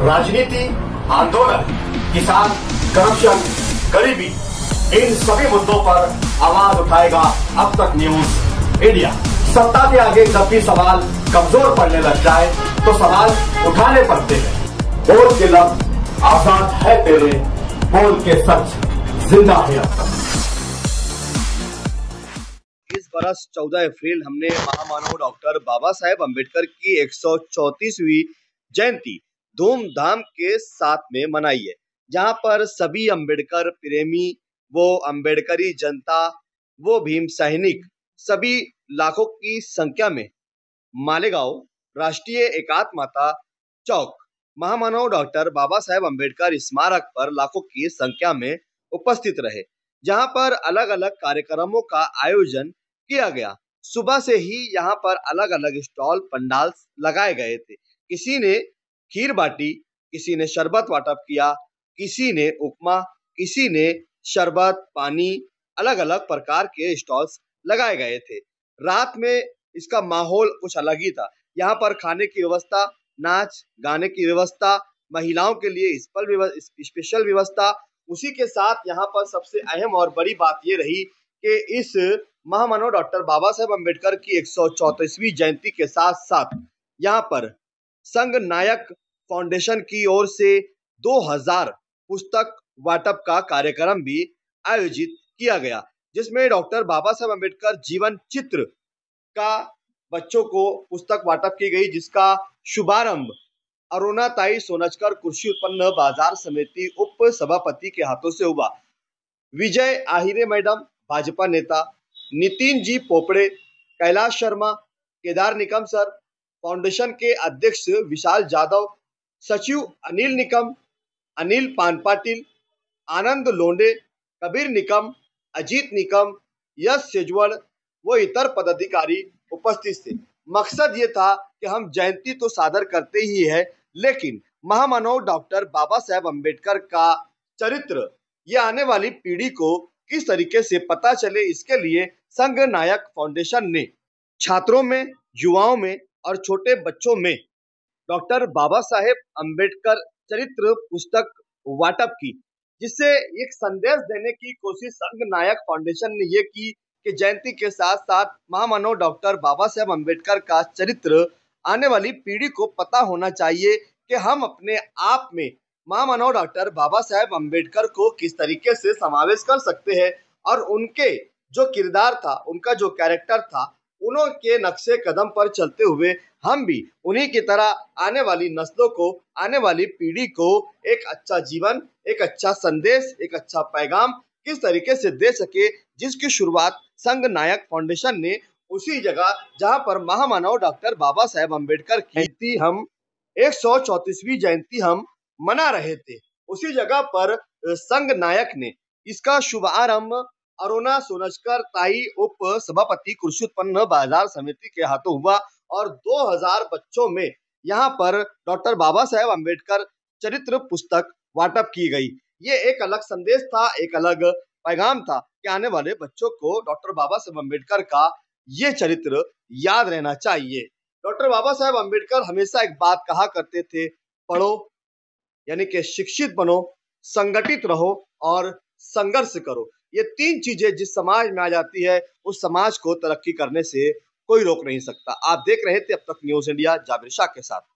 राजनीति, आंदोलन, किसान, करप्शन, गरीबी, इन सभी मुद्दों पर आवाज उठाएगा अब तक न्यूज इंडिया। सत्ता के आगे जब भी सवाल कमजोर पड़ने लग जाए तो सवाल उठाने पड़ते हैं। बोल के लफ्ज आजाद है तेरे, बोल के सच जिंदा है अब तक। इस बरस 14 अप्रैल हमने महामानव डॉक्टर बाबा साहेब अम्बेडकर की 134वीं जयंती धूमधाम के साथ में मनाई है, जहां पर सभी अम्बेडकर प्रेमी, वो अम्बेडकरी जनता, वो भीम सैनिक सभी लाखों की संख्या में मालेगांव राष्ट्रीय एकात्मता चौक महामानव डॉक्टर बाबा साहेब अम्बेडकर स्मारक पर लाखों की संख्या में उपस्थित रहे, जहां पर अलग अलग कार्यक्रमों का आयोजन किया गया। सुबह से ही यहाँ पर अलग अलग स्टॉल पंडाल लगाए गए थे। किसी ने खीर बाटी, किसी ने शरबत वाटप किया, किसी ने उपमा, किसी ने शरबत पानी, अलग अलग प्रकार के स्टॉल्स लगाए गए थे। रात में इसका माहौल कुछ अलग ही था। यहाँ पर खाने की व्यवस्था, नाच गाने की व्यवस्था, महिलाओं के लिए स्पेशल व्यवस्था। उसी के साथ यहाँ पर सबसे अहम और बड़ी बात ये रही कि इस महामानव डॉक्टर बाबा साहेब अम्बेडकर की 134वीं जयंती के साथ साथ यहाँ पर संघ नायक फाउंडेशन की ओर से 2000 पुस्तक वाटप का कार्यक्रम भी आयोजित किया गया, जिसमें डॉक्टर बाबा साहेब अम्बेडकर जीवन चित्र का बच्चों को पुस्तक वाटप की गई, जिसका शुभारंभ अरुणाताई सोनचकर कृषि उत्पन्न बाजार समिति उप सभापति के हाथों से हुआ। विजय आहिरे मैडम भाजपा नेता, नितिन जी पोपड़े, कैलाश शर्मा, केदार निकम सर, फाउंडेशन के अध्यक्ष विशाल जाधव, सचिव अनिल निकम, अनिल पान पाटिल, आनंद लोंडे, कबीर निकम, अजीत निकम, यश सेजवड़ वो इतर पदाधिकारी उपस्थित थे। मकसद ये था कि हम जयंती तो सादर करते ही है, लेकिन महामानव डॉक्टर बाबा साहेब अम्बेडकर का चरित्र ये आने वाली पीढ़ी को किस तरीके से पता चले, इसके लिए संघ नायक फाउंडेशन ने छात्रों में, युवाओं में और छोटे बच्चों में डॉक्टर बाबा साहेब अम्बेडकर चरित्र पुस्तक वाटप की, जिससे एक संदेश देने की कोशिश संघ नायक फाउंडेशन ने ये की कि जयंती के साथ साथ महामानव डॉक्टर बाबा साहेब अम्बेडकर का चरित्र आने वाली पीढ़ी को पता होना चाहिए कि हम अपने आप में महामानव डॉक्टर बाबा साहेब अम्बेडकर को किस तरीके से समावेश कर सकते हैं और उनके जो किरदार था, उनका जो कैरेक्टर था, उनके नक्शे कदम पर चलते हुए हम भी उन्हीं की तरह आने वाली नस्लों को, आने वाली पीढ़ी को एक अच्छा जीवन, एक अच्छा संदेश, एक अच्छा पैगाम किस तरीके से दे सके, जिसकी शुरुआत संघ नायक फाउंडेशन ने उसी जगह जहां पर महामानव डॉक्टर बाबा साहेब अम्बेडकर की हम 134वीं जयंती हम मना रहे थे, उसी जगह पर संघ नायक ने इसका शुभारंभ अरुणा सोनचकर ताई उप सभापति कृषि उत्पन्न बाजार समिति के हाथों हुआ और 2000 बच्चों में यहाँ पर डॉक्टर बाबा साहेब अम्बेडकर चरित्र पुस्तक वाटप की गई। ये एक अलग संदेश था, एक अलग पैगाम था कि आने वाले बच्चों को डॉक्टर बाबा साहेब अम्बेडकर का ये चरित्र याद रहना चाहिए। डॉक्टर बाबा साहेब अम्बेडकर हमेशा एक बात कहा करते थे, पढ़ो यानी कि शिक्षित बनो, संगठित रहो और संघर्ष करो। ये तीन चीजें जिस समाज में आ जाती है, उस समाज को तरक्की करने से कोई रोक नहीं सकता। आप देख रहे थे अब तक न्यूज इंडिया जाबिर शाह के साथ।